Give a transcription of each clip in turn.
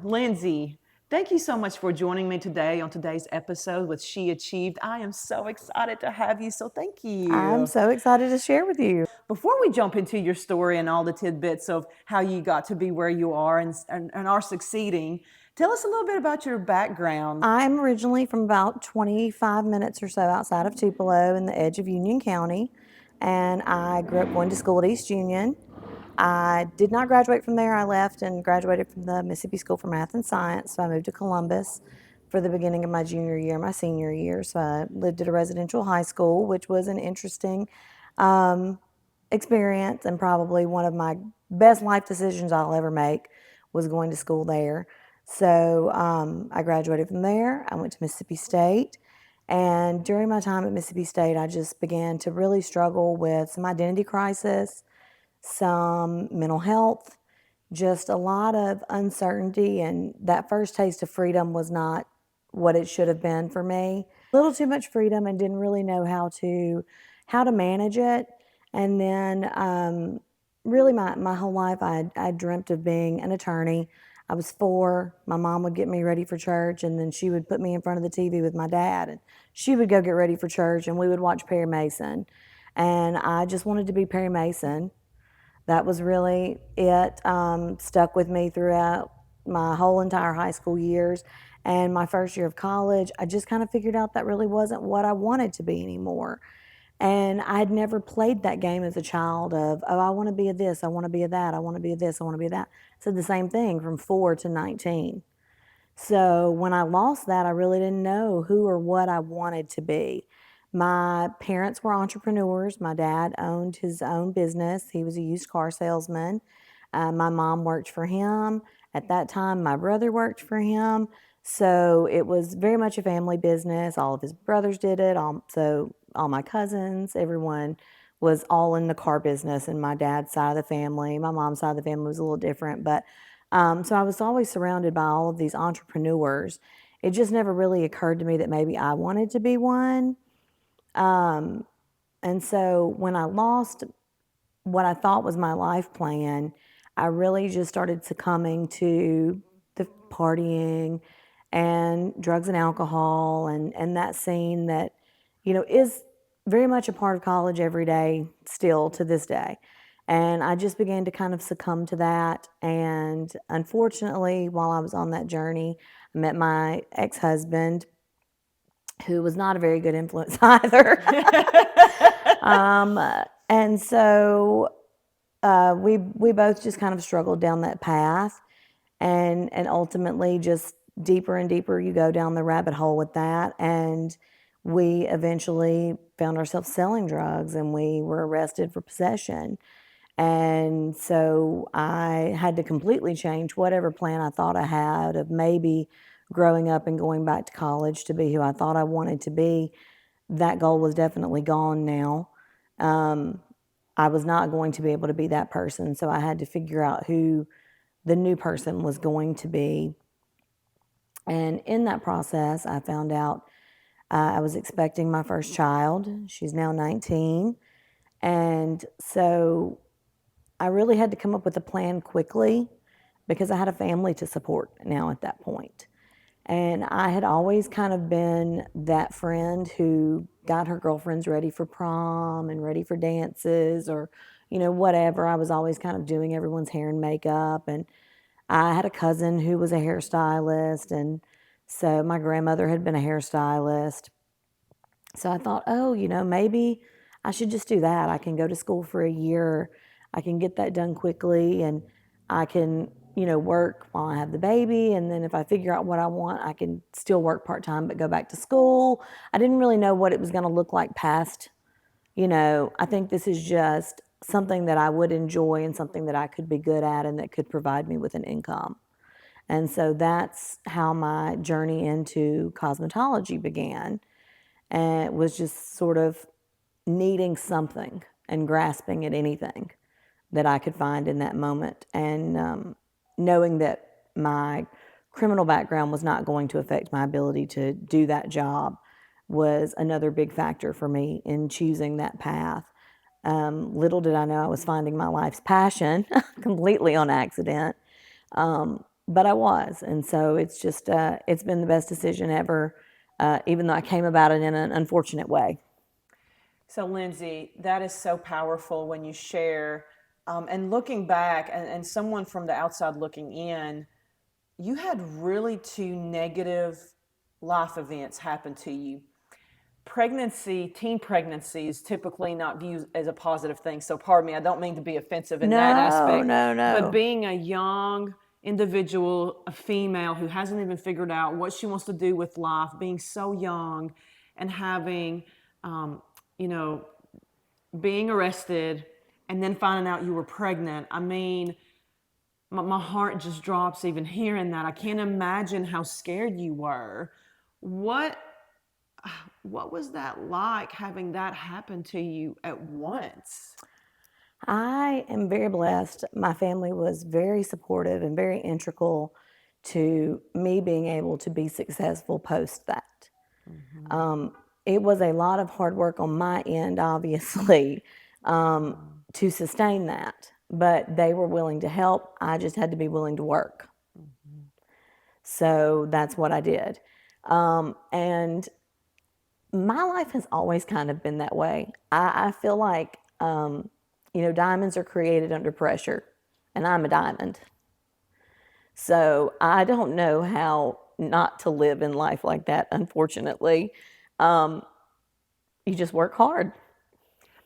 Lynsee, thank you so much for joining me today on today's episode with She Achieved. I am so excited to have you, so thank I'm you. so excited to share with you. Before we jump into your story and all the tidbits of how you got to be where you are and are succeeding, tell us a little bit about your background. I'm originally from about 25 minutes or so outside of Tupelo in the edge of Union County, and I grew up going to school at East Union. I did not graduate from there. I left and graduated from the Mississippi School for Math and Science, so I moved to Columbus for the beginning of my junior year, my senior year. So I lived at a residential high school, which was an interesting um, experience and probably one of my best life decisions I'll ever make was going to school there. So I graduated from there. I went to Mississippi State. And during my time at Mississippi State, I just began to really struggle with some identity crisis, some mental health, just a lot of uncertainty. And that first taste of freedom was not what it should have been for me. A little too much freedom and didn't really know how to manage it. And then really my whole life I dreamt of being an attorney. I was 4. My mom would get me ready for church, and then she would put me in front of the TV with my dad, and she would go get ready for church, and we would watch Perry Mason. And I just wanted to be Perry Mason. That was really it. Stuck with me throughout my whole entire high school years. And my first year of college, I just kind of figured out that really wasn't what I wanted to be anymore. And I'd never played that game as a child of, oh, I want to be a this, I want to be a that, I want to be a this, I want to be a that. I said the same thing from 4 to 19. So when I lost that, I really didn't know who or what I wanted to be. My parents were entrepreneurs. My dad owned his own business. He was a used car salesman. My mom worked for him. At that time, my brother worked for him. So it was very much a family business. All of his brothers did it. So all my cousins, everyone was all in the car business. And my dad's side of the family, my mom's side of the family was a little different. But so I was always surrounded by all of these entrepreneurs. It just never really occurred to me that maybe I wanted to be one. Um, and so when I lost what I thought was my life plan, I really just started succumbing to the partying and drugs and alcohol and that scene that, is very much a part of college every day still to this day. And I just began to kind of succumb to that. And unfortunately, while I was on that journey, I met my ex-husband, who was not a very good influence either. um, and so we both just kind of struggled down that path, and ultimately just deeper and deeper you go down the rabbit hole with that. And we eventually found ourselves selling drugs, and we were arrested for possession. And so I had to completely change whatever plan I thought I had of maybe growing up and going back to college to be who I thought I wanted to be. That goal was definitely gone now. Um, I was not going to be able to be that person, so I had to figure out who the new person was going to be. And in that process, I found out I was expecting my first child. She's now 19. And so I really had to come up with a plan quickly because I had a family to support now at that point. And I had always kind of been that friend who got her girlfriends ready for prom and ready for dances or, whatever. I was always kind of doing everyone's hair and makeup. And I had a cousin who was a hairstylist. And so my grandmother had been a hairstylist. So I thought, oh, maybe I should just do that. I can go to school for a year. I can get that done quickly, and I can, work while I have the baby. And then if I figure out what I want, I can still work part-time but go back to school. I didn't really know what it was going to look like past, I think this is just something that I would enjoy and something that I could be good at and that could provide me with an income. And so that's how my journey into cosmetology began. And it was just sort of needing something and grasping at anything that I could find in that moment. And knowing that my criminal background was not going to affect my ability to do that job was another big factor for me in choosing that path. Little did I know I was finding my life's passion completely on accident. but I was. And so it's just, it's been the best decision ever, even though I came about it in an unfortunate way. So, Lynsee, that is so powerful when you share. And looking back, and someone from the outside looking in, you had really two negative life events happen to you. Teen pregnancy is typically not viewed as a positive thing. So, pardon me, I don't mean to be offensive in that No, aspect. no, But no. being a young individual, a female who hasn't even figured out what she wants to do with life, being so young and having, um, you know, being arrested and then finding out you were pregnant. I mean, my heart just drops even hearing that. I can't imagine how scared you were. What what was that like having that happen to you at once? I am very blessed. My family was very supportive and very integral to me being able to be successful post that. Mm-hmm. Um, it was a lot of hard work on my end, obviously, to sustain that, but they were willing to help. I just had to be willing to work. Mm-hmm. So that's what I did. And my life has always kind of been that way. I feel like, diamonds are created under pressure, and I'm a diamond. So I don't know how not to live in life like that, unfortunately. Um, you just work hard.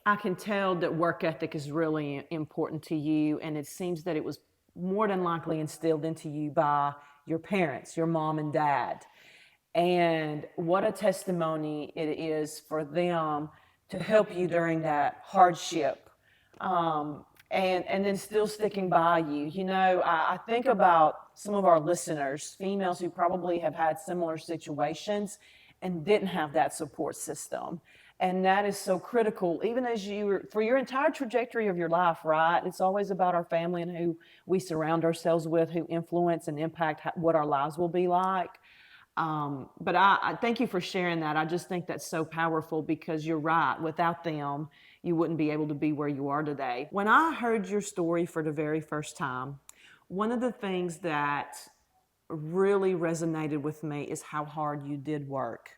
I can tell that work ethic is really important to you, and it seems that it was more than likely instilled into you by your parents, your mom and dad. And what a testimony it is for them to help you during that hardship. And then still sticking by you. I think about some of our listeners, females who probably have had similar situations and didn't have that support system. And that is so critical, even as for your entire trajectory of your life, right? It's always about our family and who we surround ourselves with, who influence and impact what our lives will be like. But I thank you for sharing that. I just think that's so powerful because you're right. Without them, you wouldn't be able to be where you are today. When I heard your story for the very first time, one of the things that really resonated with me is how hard you did work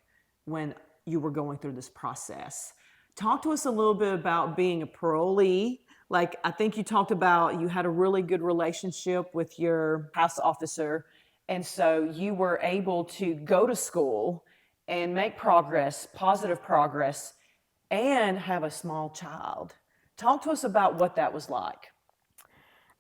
when you were going through this process. Talk to us a little bit about being a parolee. Like, I think you talked about you had a really good relationship with your house officer, and so you were able to go to school and make progress, positive progress, and have a small child. Talk to us about what that was like.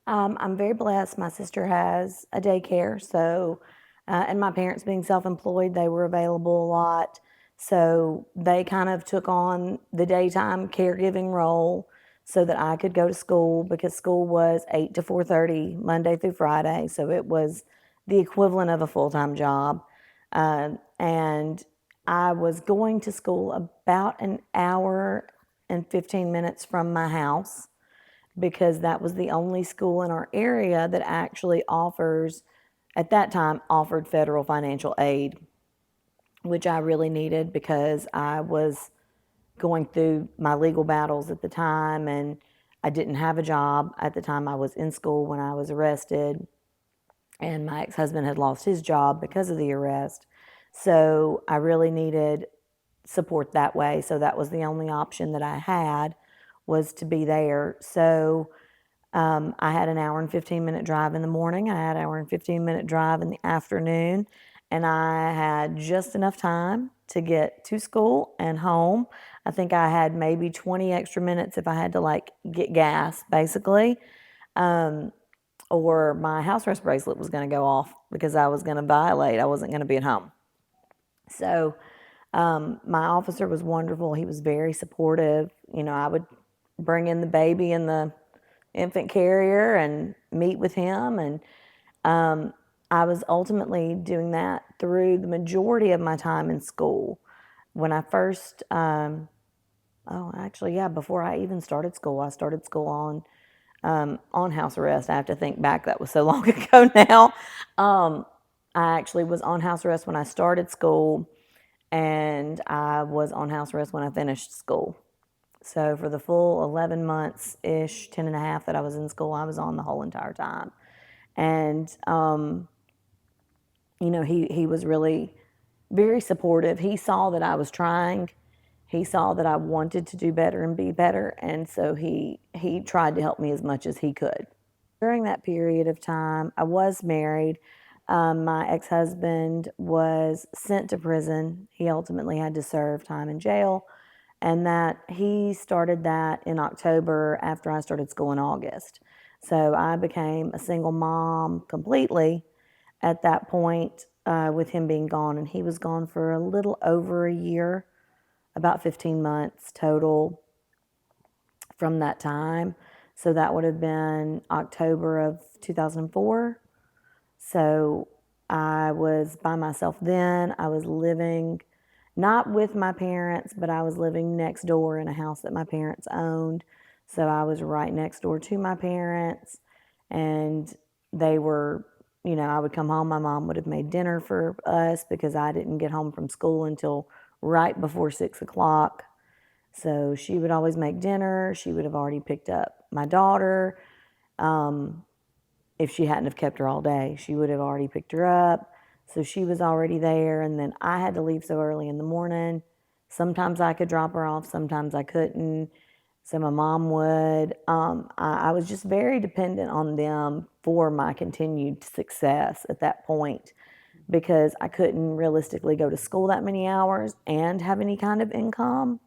I'm very blessed. My sister has a daycare, so, and my parents being self employed, they were available a lot. So they kind of took on the daytime caregiving role so that I could go to school because school was 8 to 4:30 Monday through Friday. So it was the equivalent of a full time job. And I was going to school about an hour and 15 minutes from my house because that was the only school in our area that actually at that time, offered federal financial aid, which I really needed because I was going through my legal battles at the time and I didn't have a job at the time. I was in school when I was arrested, and my ex husband had lost his job because of the arrest. So I really needed support that way. So that was the only option that I had, was to be there. So I had an hour and 15-minute drive in the morning. I had an hour and 15-minute drive in the afternoon. And I had just enough time to get to school and home. I think I had maybe 20 extra minutes if I had to like get gas, basically. Or my house arrest bracelet was going to go off because I was going to violate. I wasn't going to be at home. So my officer was wonderful. He was very supportive. I would bring in the baby in the infant carrier and meet with him. And I was ultimately doing that through the majority of my time in school. When I first, actually, yeah, before I even started school, I started school on house arrest. I have to think back, that was so long ago now. I actually was on house arrest when I started school, and I was on house arrest when I finished school. So for the full 11 months ish, 10 and a half that I was in school, I was on the whole entire time. And, he was really very supportive. He saw that I was trying. He saw that I wanted to do better and be better. And so he tried to help me as much as he could. During that period of time, I was married. My ex husband was sent to prison. He ultimately had to serve time in jail. And that he started that in October after I started school in August. So I became a single mom completely at that point with him being gone. And he was gone for a little over a year, about 15 months total from that time. So that would have been October of 2004. So I was by myself then. I was living not with my parents, but I was living next door in a house that my parents owned. So I was right next door to my parents, and they were, I would come home. My mom would have made dinner for us because I didn't get home from school until right before 6 o'clock. So she would always make dinner. She would have already picked up my daughter. If she hadn't have kept her all day, she would have already picked her up. So she was already there. And then I had to leave so early in the morning. Sometimes I could drop her off, sometimes I couldn't. So my mom would. I was just very dependent on them for my continued success at that point because I couldn't realistically go to school that many hours and have any kind of income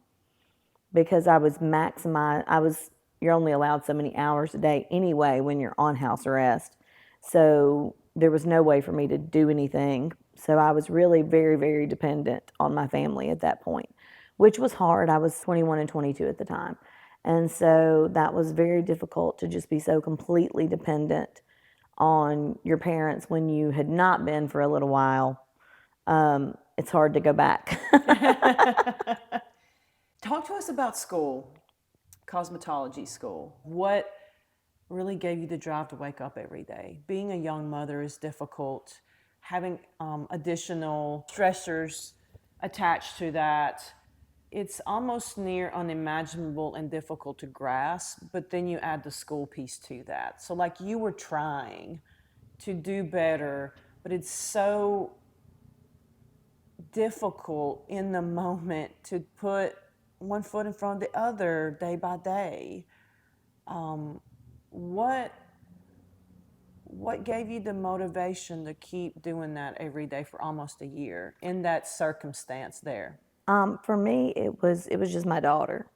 because you're only allowed so many hours a day anyway when you're on house arrest. So there was no way for me to do anything. So I was really very, very dependent on my family at that point, which was hard. I was 21 and 22 at the time. And so that was very difficult to just be so completely dependent on your parents when you had not been for a little while. It's hard to go back. Talk to us about school, cosmetology school. What really gave you the drive to wake up every day? Being a young mother is difficult. Having additional stressors attached to that, it's almost near unimaginable and difficult to grasp. But then you add the school piece to that. So, like, you were trying to do better, but it's so difficult in the moment to put one foot in front of the other day by day. What gave you the motivation to keep doing that every day for almost a year in that circumstance there? For me, it was just my daughter.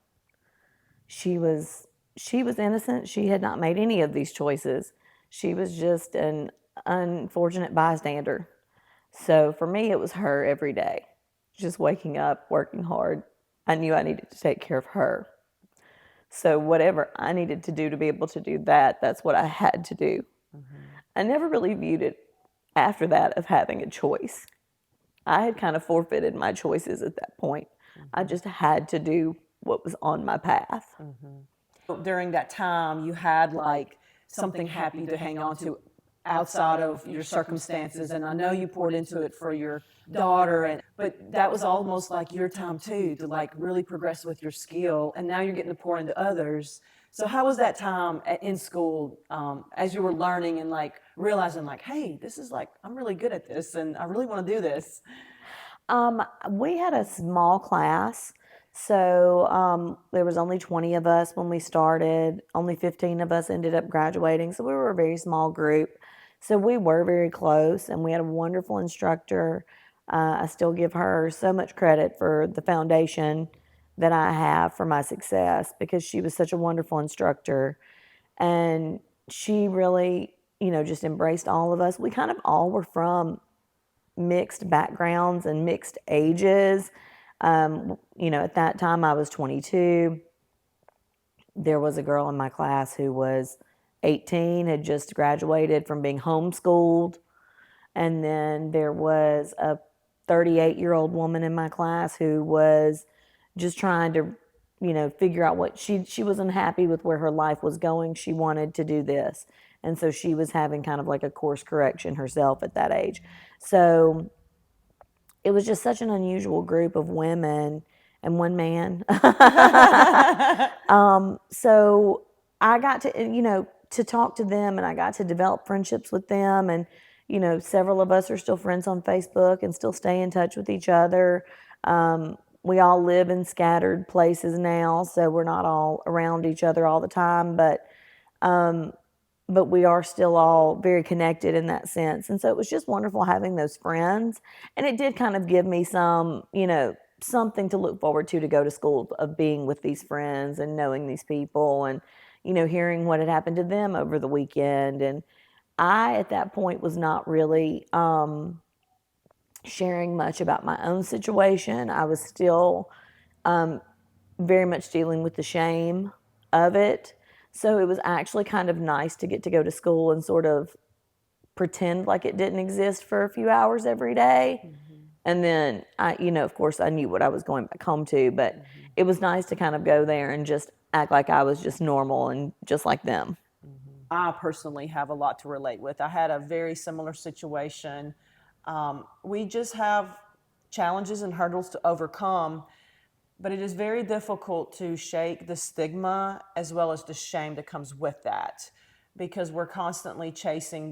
She was innocent. She had not made any of these choices. She was just an unfortunate bystander. So for me, it was her every day. Just waking up, working hard. I knew I needed to take care of her. So whatever I needed to do to be able to do that, that's what I had to do. I never really viewed it after that of having a choice. I had kind of forfeited my choices at that point. I just had to do what was on my path. During that time, you had like something happy to hang on to outside of your circumstances, and I know you poured into it for your daughter, but that was almost like your time too to like really progress with your skill, and now you're getting to pour into others. So how was that time in school as you were learning and like realizing like, hey, this is like I'm really good at this, and I really want to do this? We had a small class, so there was only 20 of us when we started. Only 15 of us ended up graduating, so we were a very small group. So we were very close, and we had a wonderful instructor. I still give her so much credit for the foundation that I have for my success because she was such a wonderful instructor, and she really, just embraced all of us. We kind of all were from mixed backgrounds and mixed ages. At that time I was 22. There was a girl in my class who was 18, had just graduated from being homeschooled. And then there was a 38-year-old woman in my class who was just trying to, figure out what she was unhappy with where her life was going. She wanted to do this. And so she was having kind of like a course correction herself at that age. So it was just such an unusual group of women and one man. So I got to, to talk to them, and I got to develop friendships with them. And, several of us are still friends on Facebook and still stay in touch with each other. We all live in scattered places now, so we're not all around each other all the time, but we are still all very connected in that sense. And so it was just wonderful having those friends. And it did kind of give me some, something to look forward to go to school, of being with these friends and knowing these people, and, hearing what had happened to them over the weekend. And I, at that point, was not really sharing much about my own situation. I was still very much dealing with the shame of it. So it was actually kind of nice to get to go to school and sort of pretend like it didn't exist for a few hours every day. Mm-hmm. And then of course I knew what I was going back home to, but mm-hmm. it was nice to kind of go there and just act like I was just normal and just like them. Mm-hmm. I personally have a lot to relate with. I had a very similar situation. We just have challenges and hurdles to overcome. But it is very difficult to shake the stigma as well as the shame that comes with that, because we're constantly chasing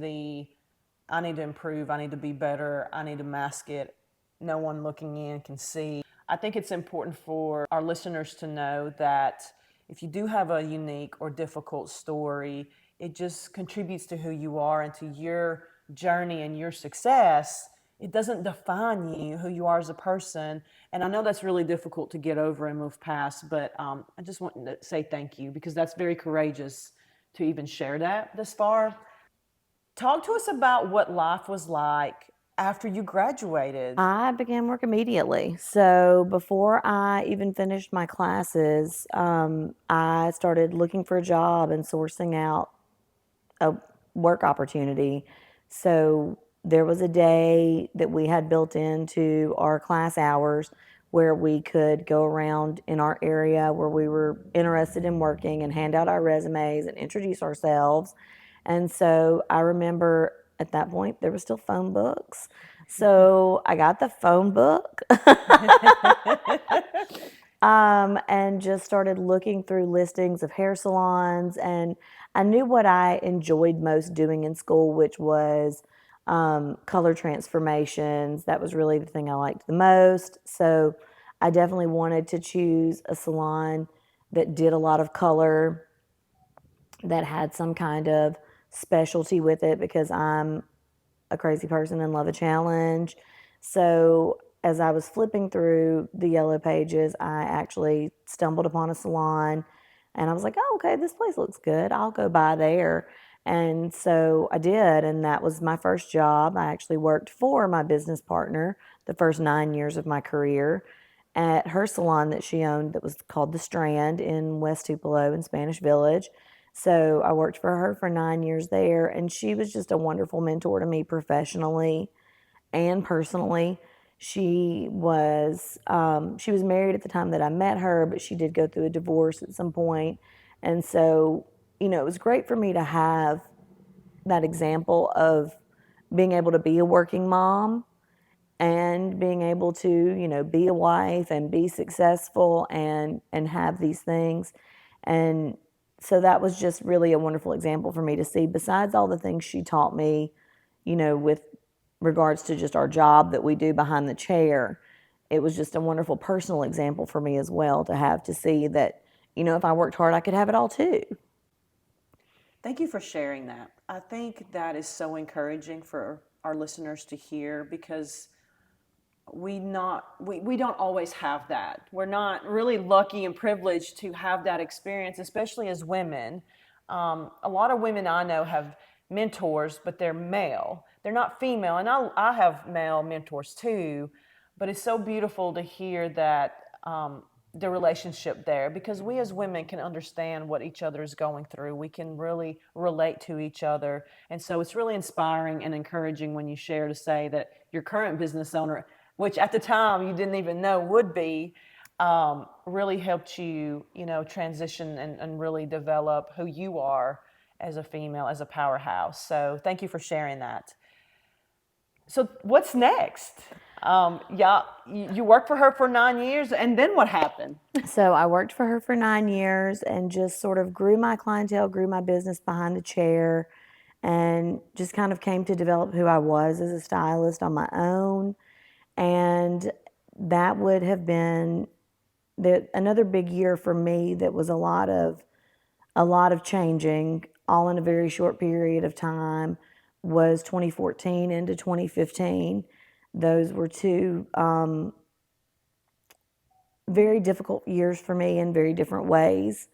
I need to improve, I need to be better, I need to mask it, no one looking in can see. I think it's important for our listeners to know that if you do have a unique or difficult story, it just contributes to who you are and to your journey and your success. It doesn't define you, who you are as a person. And I know that's really difficult to get over and move past, but I just want to say thank you, because that's very courageous to even share that this far. Talk to us about what life was like after you graduated. I began work immediately. So before I even finished my classes, I started looking for a job and sourcing out a work opportunity. So there was a day that we had built into our class hours where we could go around in our area where we were interested in working and hand out our resumes and introduce ourselves. And so I remember at that point there were still phone books. So I got the phone book and just started looking through listings of hair salons. And I knew what I enjoyed most doing in school, which was color transformations. That was really the thing I liked the most. So I definitely wanted to choose a salon that did a lot of color, that had some kind of specialty with it, because I'm a crazy person and love a challenge. So as I was flipping through the yellow pages, I actually stumbled upon a salon, and I was like, oh, okay, this place looks good. I'll go by there. And so I did, and that was my first job. I actually worked for my business partner the first 9 years of my career at her salon that she owned, that was called The Strand in West Tupelo in Spanish Village. So I worked for her for 9 years there, and she was just a wonderful mentor to me professionally and personally. She was married at the time that I met her, but she did go through a divorce at some point. And so, it was great for me to have that example of being able to be a working mom and being able to, be a wife and be successful and have these things. And so that was just really a wonderful example for me to see, besides all the things she taught me, with regards to just our job that we do behind the chair. It was just a wonderful personal example for me as well, to have to see that, if I worked hard, I could have it all too. Thank you for sharing that. I think that is so encouraging for our listeners to hear, because we don't always have that. We're not really lucky and privileged to have that experience, especially as women. A lot of women I know have mentors, but they're male. They're not female, and I have male mentors too. But it's so beautiful to hear that the relationship there, because we as women can understand what each other is going through. We can really relate to each other, and so it's really inspiring and encouraging when you share, to say that your current business owner, which at the time you didn't even know would be, really helped you, transition and really develop who you are as a female, as a powerhouse. So thank you for sharing that. So what's next? Yeah, you worked for her for 9 years, and then what happened? So I worked for her for 9 years and just sort of grew my clientele, grew my business behind the chair, and just kind of came to develop who I was as a stylist on my own. And that would have been another big year for me that was a lot of changing all in a very short period of time was 2014 into 2015. Those were two very difficult years for me in very different ways.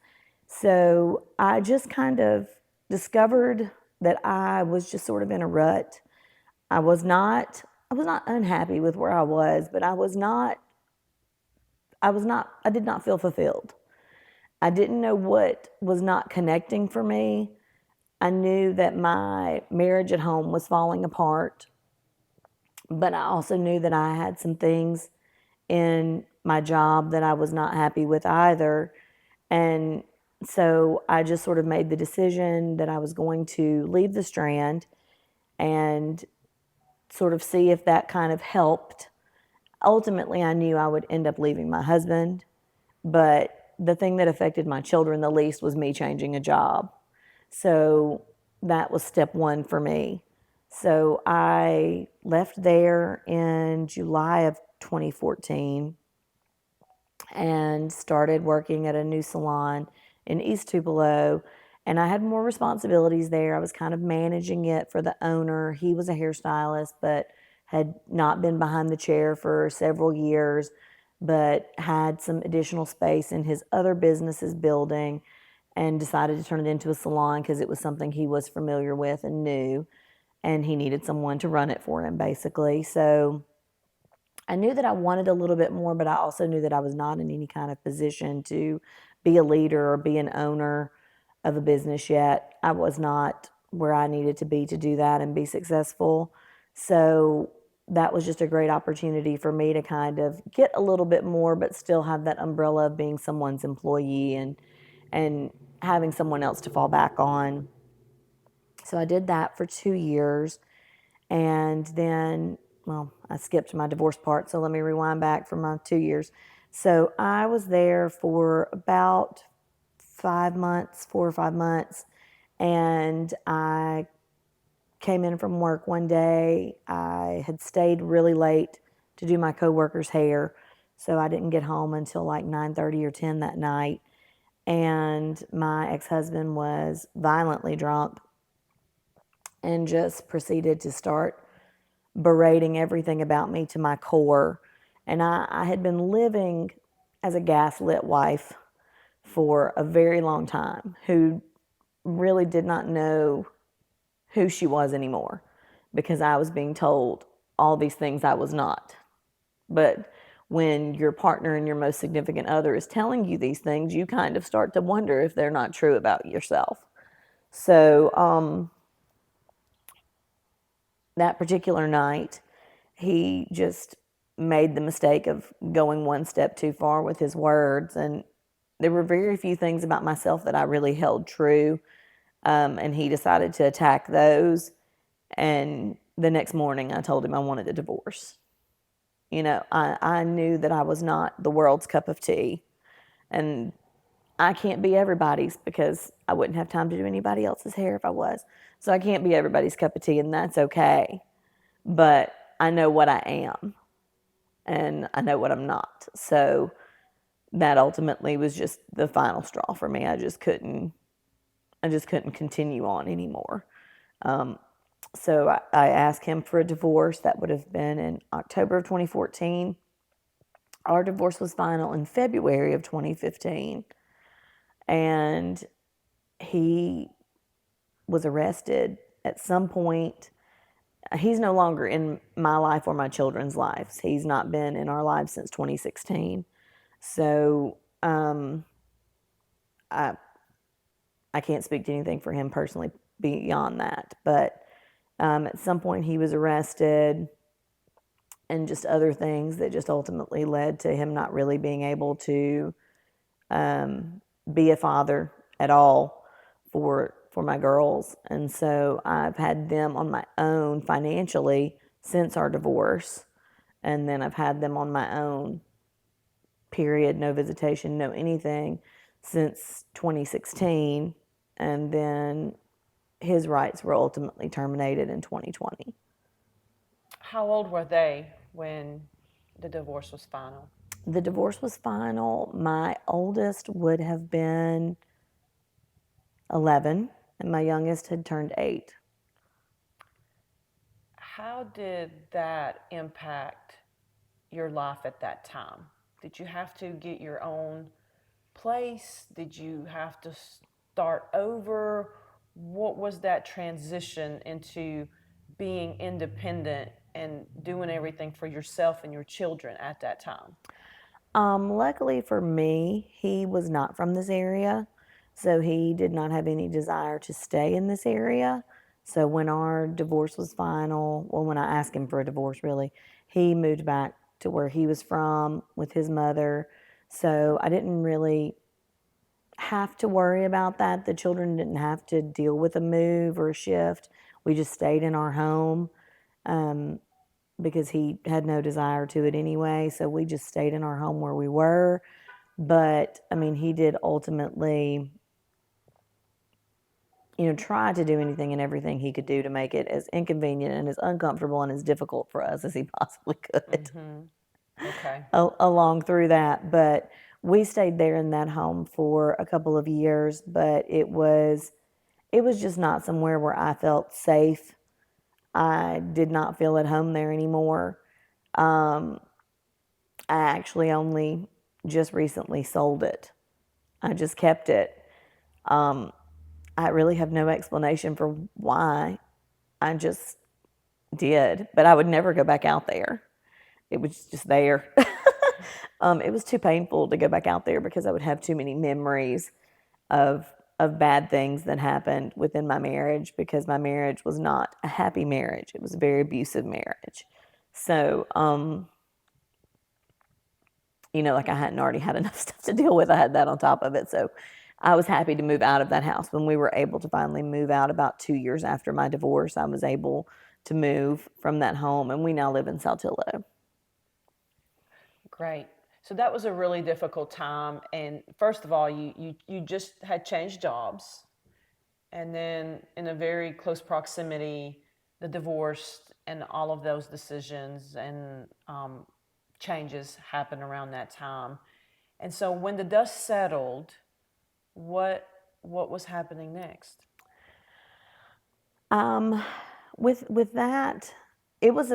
So I just kind of discovered that I was just sort of in a rut. I was not unhappy with where I was, but I did not feel fulfilled. I didn't know what was not connecting for me. I knew that my marriage at home was falling apart, but I also knew that I had some things in my job that I was not happy with either. And so I just sort of made the decision that I was going to leave the Strand and sort of see if that kind of helped. Ultimately, I knew I would end up leaving my husband, but the thing that affected my children the least was me changing a job. So that was step one for me. So I left there in July of 2014 and started working at a new salon in East Tupelo. And I had more responsibilities there. I was kind of managing it for the owner. He was a hairstylist, but had not been behind the chair for several years, but had some additional space in his other business's building and decided to turn it into a salon because it was something he was familiar with and knew. And he needed someone to run it for him, basically. So I knew that I wanted a little bit more, but I also knew that I was not in any kind of position to be a leader or be an owner of a business yet. I was not where I needed to be to do that and be successful. So that was just a great opportunity for me to kind of get a little bit more, but still have that umbrella of being someone's employee and having someone else to fall back on. So I did that for 2 years. And then, well, I skipped my divorce part, so let me rewind back for my 2 years. So I was there for about 5 months, 4 or 5 months, and I came in from work one day. I had stayed really late to do my coworker's hair, so I didn't get home until like 9:30 or 10 that night. And my ex-husband was violently drunk and just proceeded to start berating everything about me to my core. And I had been living as a gaslit wife for a very long time who really did not know who she was anymore because I was being told all these things I was not. But when your partner and your most significant other is telling you these things, you kind of start to wonder if they're not true about yourself. So that particular night, he just made the mistake of going one step too far with his words. And there were very few things about myself that I really held true. And he decided to attack those. And the next morning, I told him I wanted a divorce. I knew that I was not the world's cup of tea. And I can't be everybody's because I wouldn't have time to do anybody else's hair if I was. So I can't be everybody's cup of tea, and that's okay. But I know what I am and I know what I'm not. So that ultimately was just the final straw for me. I just couldn't continue on anymore. So I asked him for a divorce. That would have been in October of 2014. Our divorce was final in February of 2015. And he was arrested at some point. He's no longer in my life or my children's lives. He's not been in our lives since 2016. So I I can't speak to anything for him personally beyond that. But at some point he was arrested and just other things that just ultimately led to him not really being able to be a father at all for my girls. And so I've had them on my own financially since our divorce. and then I've had them on my own, period, no visitation, no anything, since 2016, and then his rights were ultimately terminated in 2020. How old were they when the divorce was final? The divorce was final. My oldest would have been 11, and my youngest had turned 8. How did that impact your life at that time? Did you have to get your own place? Did you have to start over? What was that transition into being independent and doing everything for yourself and your children at that time? Luckily for me, he was not from this area, so he did not have any desire to stay in this area. So when our divorce was final, well, when I asked him for a divorce, really, he moved back to where he was from with his mother. So I didn't really have to worry about that. The children didn't have to deal with a move or a shift. We just stayed in our home. Because he had no desire to it anyway. So we just stayed in our home where we were. But I mean, he did ultimately, try to do anything and everything he could do to make it as inconvenient and as uncomfortable and as difficult for us as he possibly could. Okay. Along through that. But we stayed there in that home for a couple of years, but it was just not somewhere where I felt safe. I did not feel at home there anymore. I actually only just recently sold it. I just kept it. I really have no explanation for why. I just did, but I would never go back out there. It was just there. It was too painful to go back out there because I would have too many memories of bad things that happened within my marriage, because my marriage was not a happy marriage. It was a very abusive marriage. So, like I hadn't already had enough stuff to deal with. I had that on top of it. So I was happy to move out of that house. When we were able to finally move out about 2 years after my divorce, I was able to move from that home, and we now live in Saltillo. Great. So that was a really difficult time. And first of all, you just had changed jobs. And then in a very close proximity, the divorce and all of those decisions and changes happened around that time. And so when the dust settled, what was happening next? With that, it was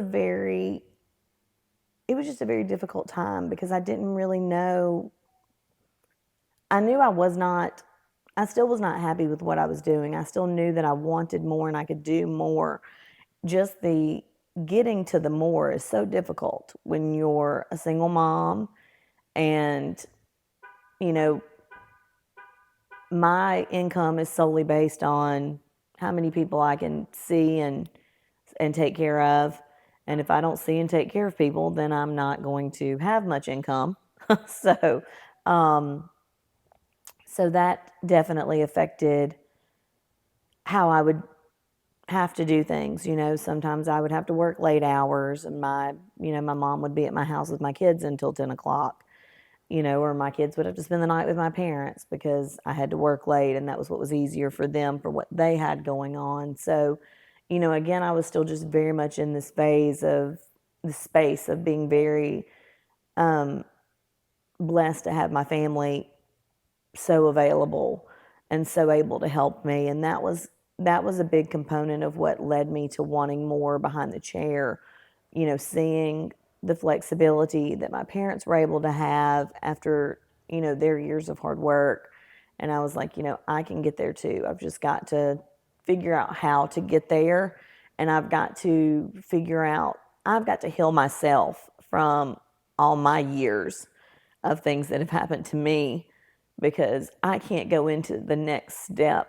just a very difficult time because I didn't really know. I knew I still was not happy with what I was doing. I still knew that I wanted more and I could do more. Just the getting to the more is so difficult when you're a single mom, and you know my income is solely based on how many people I can see and take care of. And if I don't see and take care of people, then I'm not going to have much income. so, um, so that definitely affected how I would have to do things. Sometimes I would have to work late hours, and my mom would be at my house with my kids until 10 o'clock. Or my kids would have to spend the night with my parents because I had to work late, and that was what was easier for them for what they had going on. So, again, I was still just very much in this phase of the space of being very blessed to have my family so available and so able to help me. And that was a big component of what led me to wanting more behind the chair, seeing the flexibility that my parents were able to have after, their years of hard work. And I was like, I can get there too. I've just got to figure out how to get there. And I've got to heal myself from all my years of things that have happened to me, because I can't go into the next step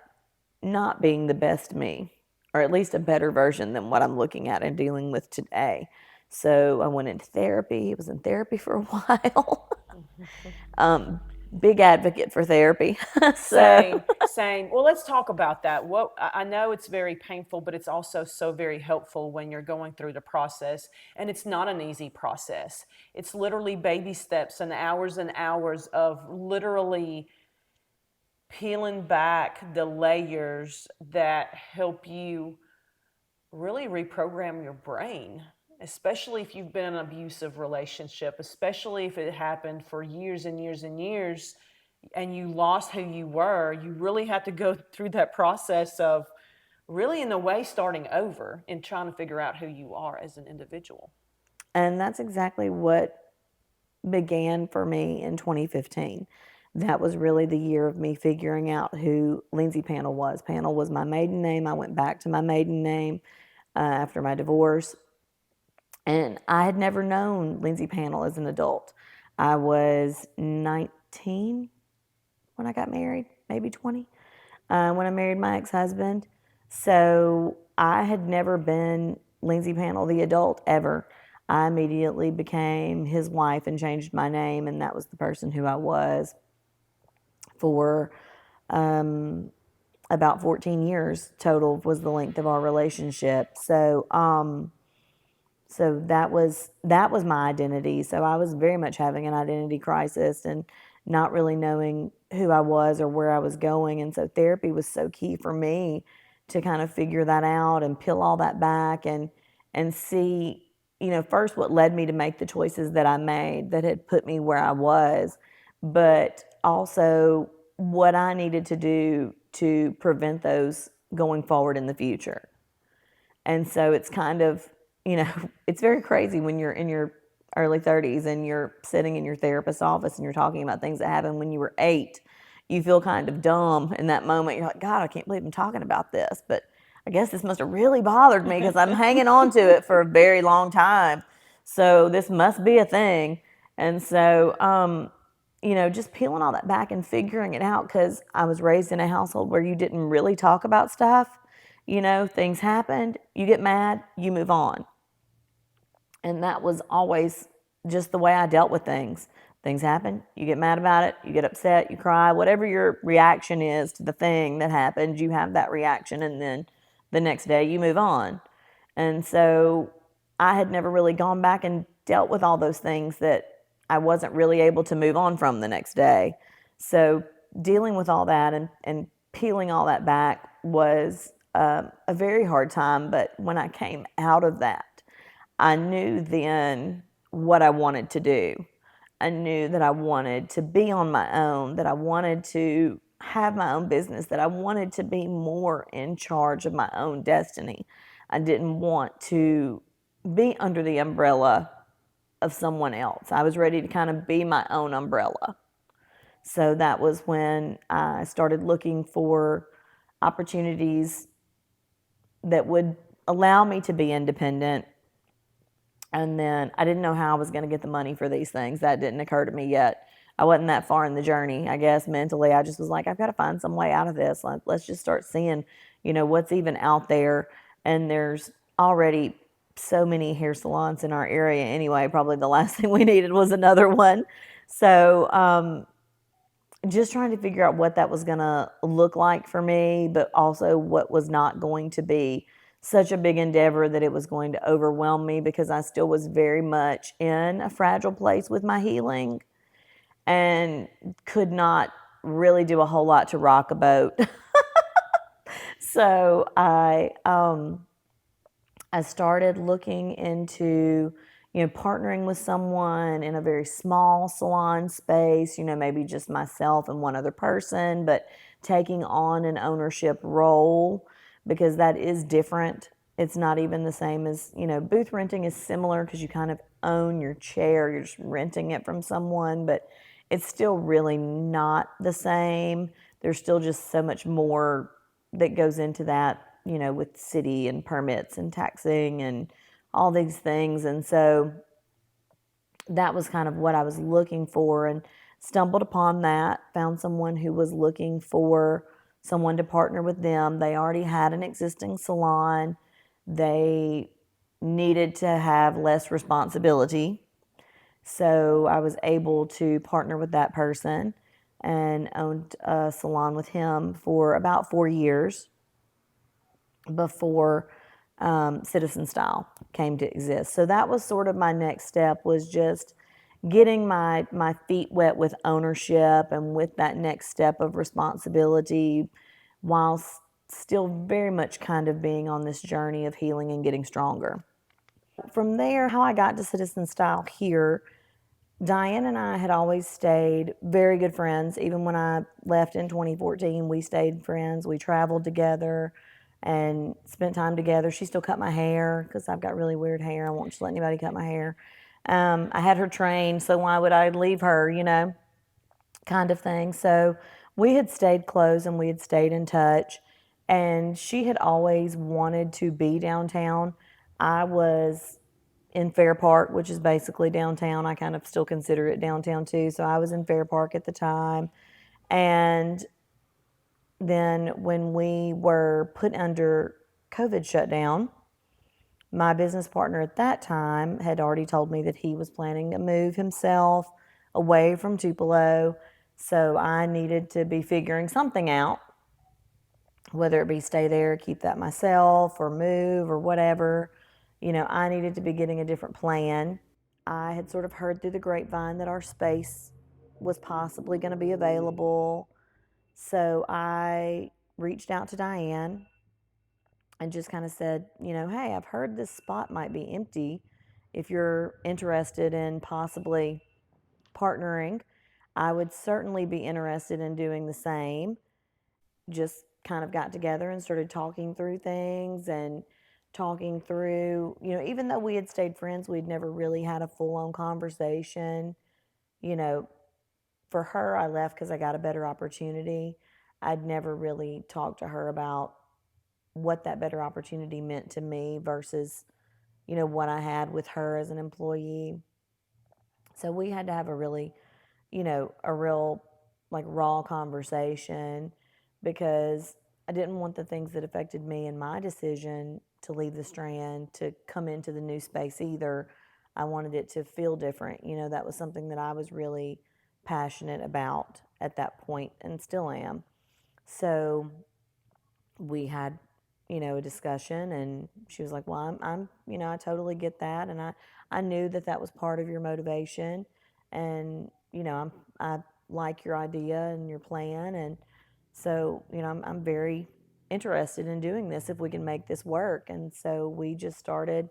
not being the best me, or at least a better version than what I'm looking at and dealing with today. So I went into therapy. I was in therapy for a while. big advocate for therapy. Same, same. Well, let's talk about that. What I know it's very painful, but it's also so very helpful when you're going through the process. And it's not an easy process. It's literally baby steps and hours of literally peeling back the layers that help you really reprogram your brain, especially if you've been in an abusive relationship, especially if it happened for years and years and years and you lost who you were. You really have to go through that process of really, in a way, starting over and trying to figure out who you are as an individual. And that's exactly what began for me in 2015. That was really the year of me figuring out who Lynsee Pannell was. Pannell was my maiden name. I went back to my maiden name after my divorce. And I had never known Lynsee Pannell as an adult. I was 19 when I got married, maybe 20, when I married my ex-husband. So I had never been Lynsee Pannell, the adult, ever. I immediately became his wife and changed my name, and that was the person who I was for about 14 years total was the length of our relationship. So that was my identity. So I was very much having an identity crisis and not really knowing who I was or where I was going. And so therapy was so key for me to kind of figure that out and peel all that back and see, first what led me to make the choices that I made that had put me where I was, but also what I needed to do to prevent those going forward in the future. And so it's kind of, it's very crazy when you're in your early 30s and you're sitting in your therapist's office and you're talking about things that happened when you were 8. You feel kind of dumb in that moment. You're like, God, I can't believe I'm talking about this. But I guess this must have really bothered me because I'm hanging on to it for a very long time. So this must be a thing. And so, just peeling all that back and figuring it out because I was raised in a household where you didn't really talk about stuff. Things happened, you get mad, you move on. And that was always just the way I dealt with things. Things happen, you get mad about it, you get upset, you cry, whatever your reaction is to the thing that happened, you have that reaction, and then the next day you move on. And so I had never really gone back and dealt with all those things that I wasn't really able to move on from the next day. So dealing with all that and peeling all that back was a very hard time. But when I came out of that, I knew then what I wanted to do. I knew that I wanted to be on my own, that I wanted to have my own business, that I wanted to be more in charge of my own destiny. I didn't want to be under the umbrella of someone else. I was ready to kind of be my own umbrella. So that was when I started looking for opportunities that would allow me to be independent. And then I didn't know how I was going to get the money for these things. That didn't occur to me yet. I wasn't that far in the journey, I guess, mentally. I just was like, I've got to find some way out of this. Let's just start seeing, what's even out there. And there's already so many hair salons in our area anyway. Probably the last thing we needed was another one. So just trying to figure out what that was going to look like for me, but also what was not going to be such a big endeavor that it was going to overwhelm me because I still was very much in a fragile place with my healing and could not really do a whole lot to rock a boat. So I started looking into, partnering with someone in a very small salon space, maybe just myself and one other person, but taking on an ownership role because that is different. It's not even the same as, booth renting is similar because you kind of own your chair. You're just renting it from someone, but it's still really not the same. There's still just so much more that goes into that, with city and permits and taxing and all these things. And so that was kind of what I was looking for and stumbled upon that, found someone who was looking for someone to partner with them. They already had an existing salon. They needed to have less responsibility. So I was able to partner with that person. and owned a salon with him for about 4 years before Citizen Style came to exist. So that was sort of my next step, was just getting my feet wet with ownership and with that next step of responsibility, while still very much kind of being on this journey of healing and getting stronger. From there, how I got to Citizen Style here, Diane and I had always stayed very good friends. Even when I left in 2014, we stayed friends. We traveled together and spent time together. She still cut my hair because I've got really weird hair. I won't just let anybody cut my hair. I had her trained, so why would I leave her, kind of thing. So we had stayed close and we had stayed in touch. And she had always wanted to be downtown. I was in Fair Park, which is basically downtown. I kind of still consider it downtown too. So I was in Fair Park at the time. And then when we were put under COVID shutdown, my business partner at that time had already told me that he was planning to move himself away from Tupelo. So I needed to be figuring something out, whether it be stay there, keep that myself, or move, or whatever. I needed to be getting a different plan. I had sort of heard through the grapevine that our space was possibly going to be available. So I reached out to Diane and just kind of said, hey, I've heard this spot might be empty. If you're interested in possibly partnering, I would certainly be interested in doing the same. Just kind of got together and started talking through things and talking through, even though we had stayed friends, we'd never really had a full on conversation. You know, for her, I left because I got a better opportunity. I'd never really talked to her about what that better opportunity meant to me versus, what I had with her as an employee. So we had to have a really, a real like raw conversation, because I didn't want the things that affected me and my decision to leave the Strand to come into the new space either. I wanted it to feel different. That was something that I was really passionate about at that point and still am. So we had, a discussion, and she was like, well, I totally get that. And I knew that that was part of your motivation. And, I like your idea and your plan. And so, I'm very interested in doing this if we can make this work. And so we just started,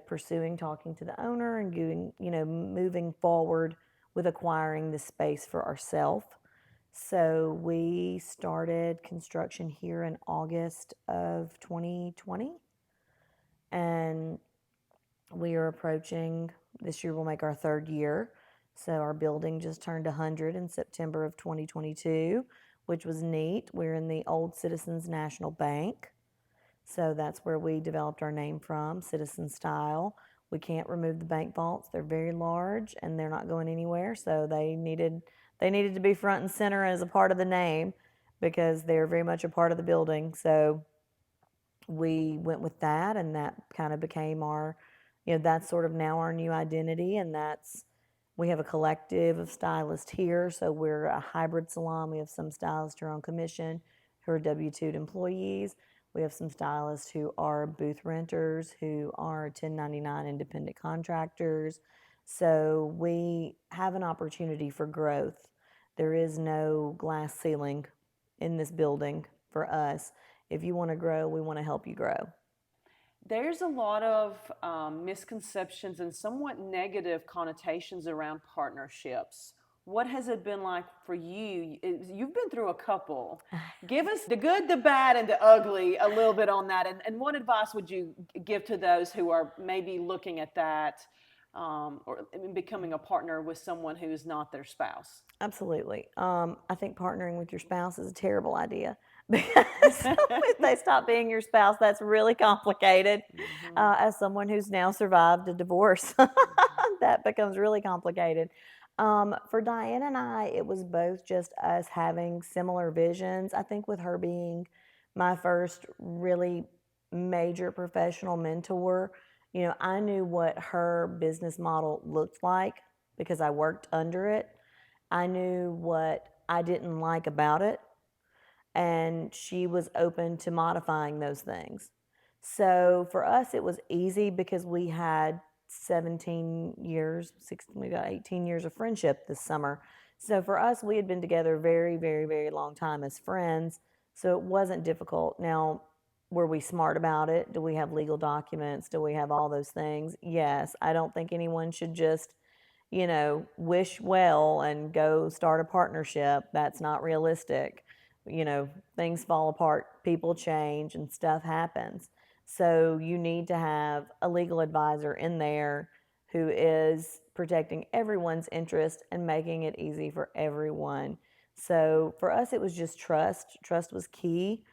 pursuing talking to the owner and doing, moving forward with acquiring the space for ourselves. So we started construction here in August of 2020, and we are approaching, this year will make our third year. So our building just turned 100 in September of 2022, which was neat. We're in the old Citizens National Bank. So that's where we developed our name from, Citizen Style. We can't remove the bank vaults. They're very large and they're not going anywhere. So they needed to be front and center as a part of the name, because they're very much a part of the building. So we went with that, and that kind of became our, that's sort of now our new identity. And we have a collective of stylists here. So we're a hybrid salon. We have some stylists who are on commission, who are W-2 employees. We have some stylists who are booth renters, who are 1099 independent contractors. So we have an opportunity for growth. There is no glass ceiling in this building for us. If you want to grow, we want to help you grow. There's a lot of misconceptions and somewhat negative connotations around partnerships. What has it been like for you? You've been through a couple. Give us the good, the bad, and the ugly a little bit on that. And what advice would you give to those who are maybe looking at that, or becoming a partner with someone who is not their spouse? Absolutely. I think partnering with your spouse is a terrible idea, because if they stop being your spouse, that's really complicated. As someone who's now survived a divorce, that becomes really complicated. For Diane and I, it was both just us having similar visions. I think with her being my first really major professional mentor, I knew what her business model looked like because I worked under it. I knew what I didn't like about it, and she was open to modifying those things. So for us, it was easy because we had 17 years, 16, we got 18 years of friendship this summer. So for us, we had been together a very, very, very long time as friends. So it wasn't difficult. Now, were we smart about it? Do we have legal documents? Do we have all those things? Yes. I don't think anyone should just, wish well and go start a partnership. That's not realistic. Things fall apart, people change, and stuff happens. So you need to have a legal advisor in there who is protecting everyone's interest and making it easy for everyone. So for us, it was just trust. Trust was key.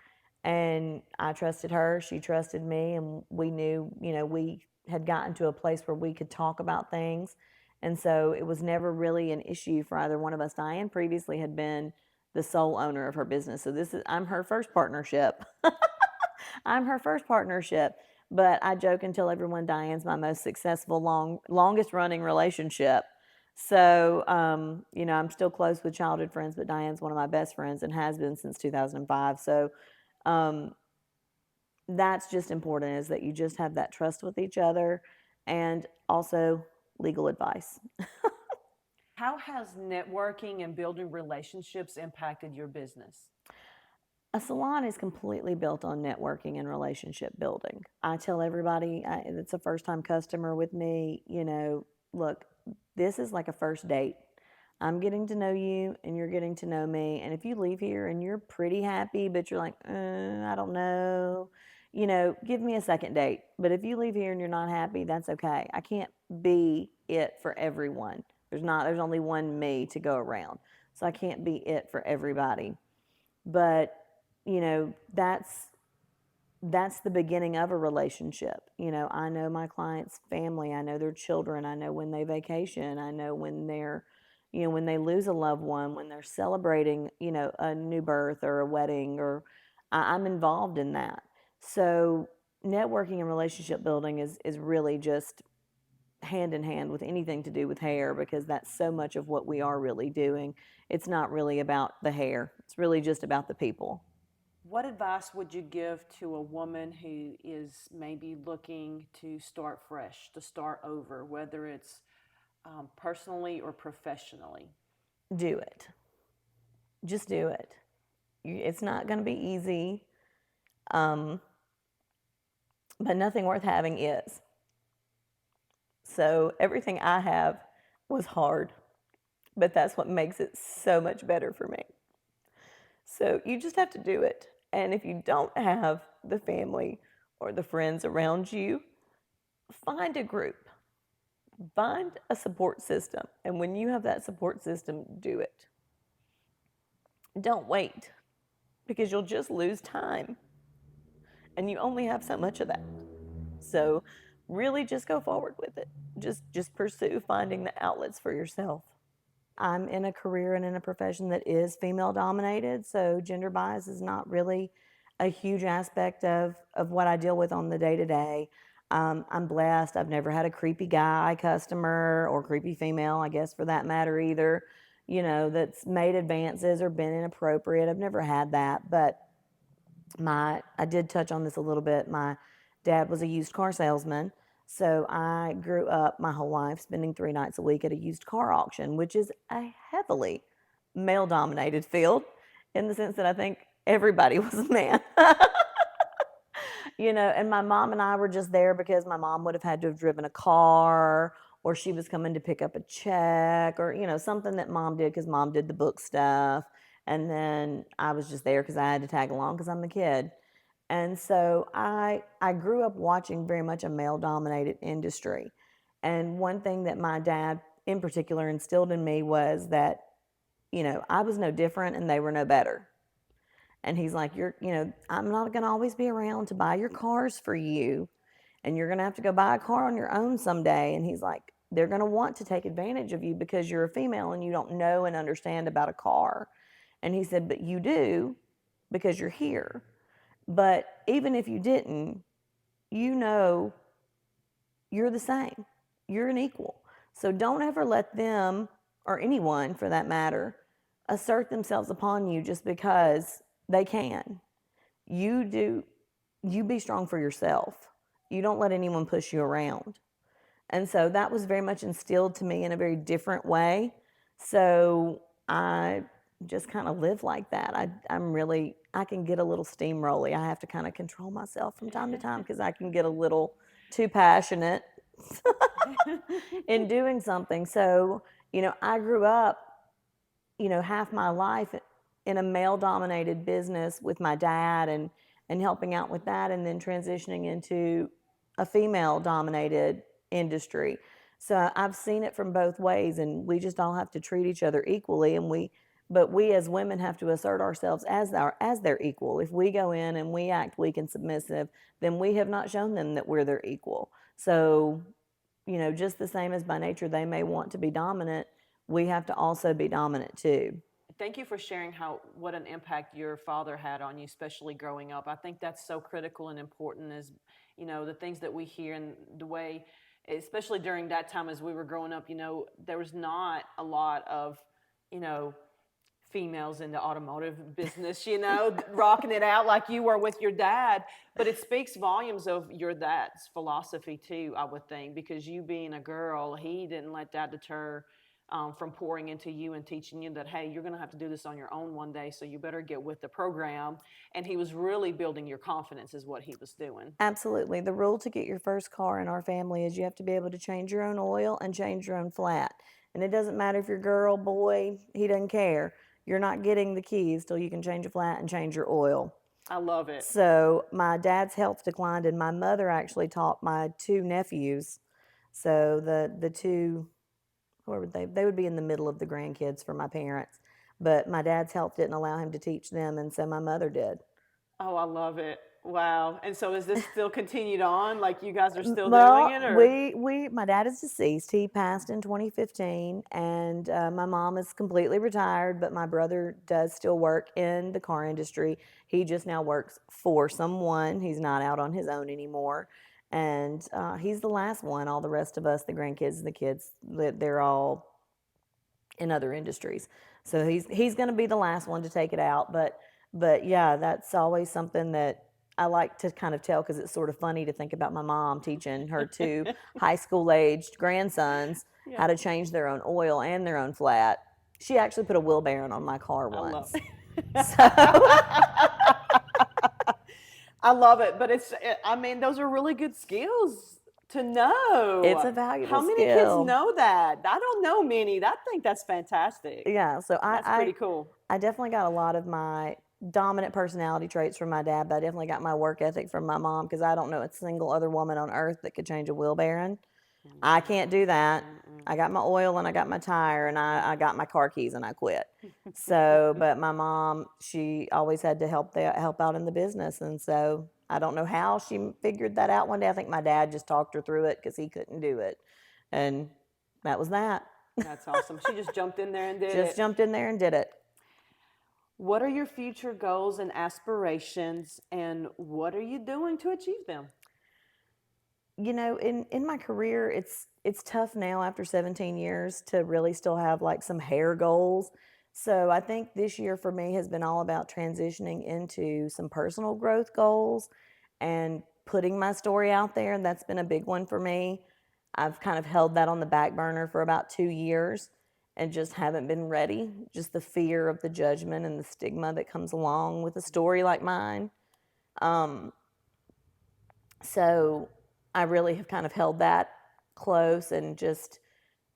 And I trusted her, she trusted me, and we knew, we had gotten to a place where we could talk about things. And so it was never really an issue for either one of us. Diane previously had been the sole owner of her business. So I'm her first partnership. I'm her first partnership. But I joke and tell everyone Diane's my most successful, longest running relationship. So, I'm still close with childhood friends, but Diane's one of my best friends and has been since 2005. So, um, that's just important, is that you just have that trust with each other, and also legal advice. How has networking and building relationships impacted your business? A salon is completely built on networking and relationship building. I tell everybody that's a first time customer with me, look, this is like a first date. I'm getting to know you and you're getting to know me. And if you leave here and you're pretty happy, but you're like, I don't know, give me a second date. But if you leave here and you're not happy, that's okay. I can't be it for everyone. There's only one me to go around. So I can't be it for everybody. But that's the beginning of a relationship. I know my client's family, I know their children, I know when they vacation, I know when when they lose a loved one, when they're celebrating, a new birth or a wedding, or I'm involved in that. So networking and relationship building is really just hand in hand with anything to do with hair, because that's so much of what we are really doing. It's not really about the hair, it's really just about the people. What advice would you give to a woman who is maybe looking to start fresh, to start over, whether it's personally or professionally? Do it. Just do it. It's not going to be easy, um, but nothing worth having is. So everything I have was hard, but that's what makes it so much better for me. So you just have to do it. And if you don't have the family or the friends around you, find a group, find a support system. And when you have that support system, do it. Don't wait, because you'll just lose time. And you only have so much of that. So really just go forward with it. Just pursue finding the outlets for yourself. I'm in a career and in a profession that is female dominated, so gender bias is not really a huge aspect of what I deal with on the day to day. I'm blessed. I've never had a creepy guy customer, or creepy female, I guess, for that matter, either, that's made advances or been inappropriate. I've never had that. But I did touch on this a little bit. My dad was a used car salesman. So I grew up my whole life spending 3 nights a week at a used car auction, which is a heavily male dominated field, in the sense that I think everybody was a man. And my mom and I were just there because my mom would have had to have driven a car, or she was coming to pick up a check, or, something that mom did because mom did the book stuff. And then I was just there because I had to tag along because I'm the kid. And so I grew up watching very much a male dominated industry. And one thing that my dad in particular instilled in me was that, I was no different and they were no better. And he's like, I'm not going to always be around to buy your cars for you. And you're going to have to go buy a car on your own someday. And he's like, they're going to want to take advantage of you because you're a female and you don't know and understand about a car. And he said, but you do, because you're here. But even if you didn't, you know you're the same. You're an equal. So don't ever let them or anyone for that matter, assert themselves upon you just because they can. You do, you be strong for yourself. You don't let anyone push you around. And so that was very much instilled to me in a very different way. So I just kind of live like that. I can get a little steamrolly. I have to kind of control myself from time to time because I can get a little too passionate in doing something. So, I grew up, half my life in a male dominated business with my dad and helping out with that, and then transitioning into a female dominated industry. So I've seen it from both ways, and we just all have to treat each other equally. But we as women have to assert ourselves as their equal. If we go in and we act weak and submissive, then we have not shown them that we're their equal. So, just the same as by nature they may want to be dominant, we have to also be dominant too. Thank you for sharing what an impact your father had on you, especially growing up. I think that's so critical and important as, the things that we hear and the way, especially during that time as we were growing up, there was not a lot of, you know, females in the automotive business, rocking it out like you were with your dad. But it speaks volumes of your dad's philosophy too, I would think, because you being a girl, he didn't let that deter from pouring into you and teaching you that, hey, you're going to have to do this on your own one day, so you better get with the program. And he was really building your confidence is what he was doing. Absolutely. The rule to get your first car in our family is you have to be able to change your own oil and change your own flat. And it doesn't matter if you're girl, boy, he doesn't care. You're not getting the keys till you can change a flat and change your oil. I love it. So my dad's health declined, and my mother actually taught my two nephews. So the two, where would they would be in the middle of the grandkids for my parents. But my dad's health didn't allow him to teach them, and so my mother did. Oh, I love it. Wow. And so is this still continued on? Like you guys are still doing Well, it, or? my dad is deceased. He passed in 2015, and my mom is completely retired. But my brother does still work in the car industry. He just now works for someone. He's not out on his own anymore, and he's the last one. All the rest of us, the grandkids, the kids, they're all in other industries. So he's going to be the last one to take it out. But yeah, that's always something that I like to kind of tell, because it's sort of funny to think about my mom teaching her two high school aged grandsons how to change their own oil and their own flat. She actually put a wheel bearing on my car once. I love it, but I mean, those are really good skills to know. It's a valuable How many kids skill. know that? I don't know many. I think that's fantastic. Yeah, so That's pretty cool. I definitely got a lot of my dominant personality traits from my dad, but I definitely got my work ethic from my mom, because I don't know a single other woman on earth that could change a wheel bearing. I can't do that. I got my oil and I got my tire and I got my car keys and I quit. So, but my mom, she always had to help out in the business, and so I don't know how she figured that out one day. I think my dad just talked her through it because he couldn't do it, and that was that. That's awesome. She just jumped in there and did it. Just jumped in there and did it. What are your future goals and aspirations, and what are you doing to achieve them? In my career, it's tough now after 17 years to really still have like some hair goals. So I think this year for me has been all about transitioning into some personal growth goals and putting my story out there, and that's been a big one for me. I've kind of held that on the back burner for about 2 years and just haven't been ready. Just the fear of the judgment and the stigma that comes along with a story like mine. So I really have kind of held that close, and just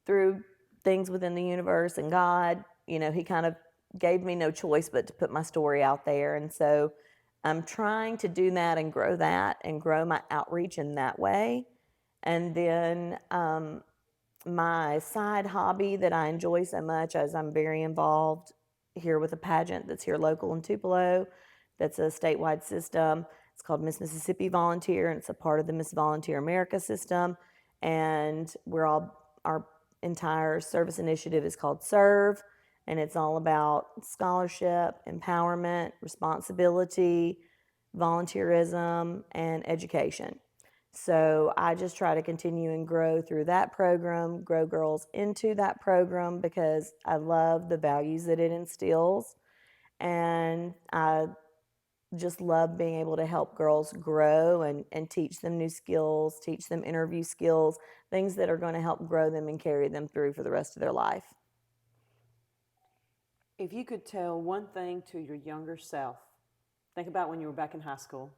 through things within the universe and God, he kind of gave me no choice but to put my story out there. And so I'm trying to do that and grow my outreach in that way. And then my side hobby that I enjoy so much, as I'm very involved here with a pageant that's here local in Tupelo, that's a statewide system. It's called Miss Mississippi Volunteer, and it's a part of the Miss Volunteer America system. And our entire service initiative is called Serve, and it's all about scholarship, empowerment, responsibility, volunteerism, and education. So I just try to continue and grow through that program, grow girls into that program because I love the values that it instills. And I just love being able to help girls grow and teach them new skills, teach them interview skills, things that are going to help grow them and carry them through for the rest of their life. If you could tell one thing to your younger self, think about when you were back in high school,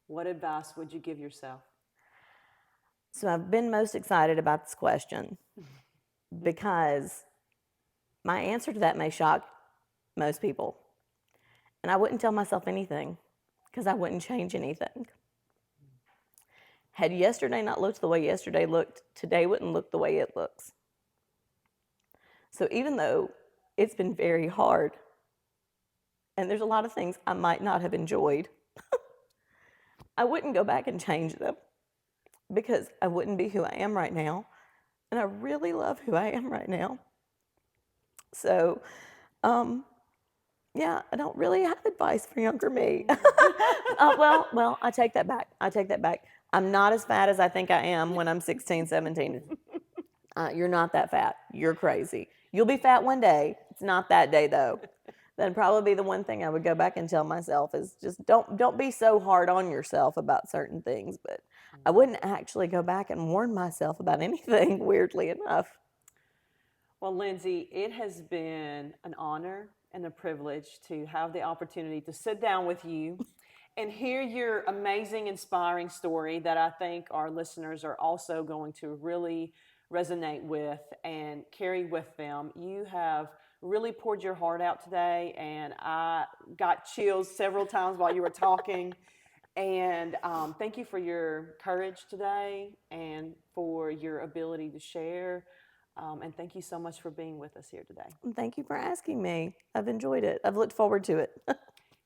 what advice would you give yourself? So I've been most excited about this question because my answer to that may shock most people. And I wouldn't tell myself anything because I wouldn't change anything. Had yesterday not looked the way yesterday looked, today wouldn't look the way it looks. So even though it's been very hard, and there's a lot of things I might not have enjoyed, I wouldn't go back and change them because I wouldn't be who I am right now. And I really love who I am right now. So, yeah, I don't really have advice for younger me. Well, I take that back. I take that back. I'm not as fat as I think I am when I'm 16, 17. You're not that fat. You're crazy. You'll be fat one day. It's not that day though. That'd probably be the one thing I would go back and tell myself is just don't be so hard on yourself about certain things. But I wouldn't actually go back and warn myself about anything, weirdly enough. Well, Lynsee, it has been an honor and a privilege to have the opportunity to sit down with you and hear your amazing, inspiring story that I think our listeners are also going to really resonate with and carry with them. You have really poured your heart out today, and I got chills several times while you were talking. And thank you for your courage today and for your ability to share. And thank you so much for being with us here today. Thank you for asking me. I've enjoyed it. I've looked forward to it.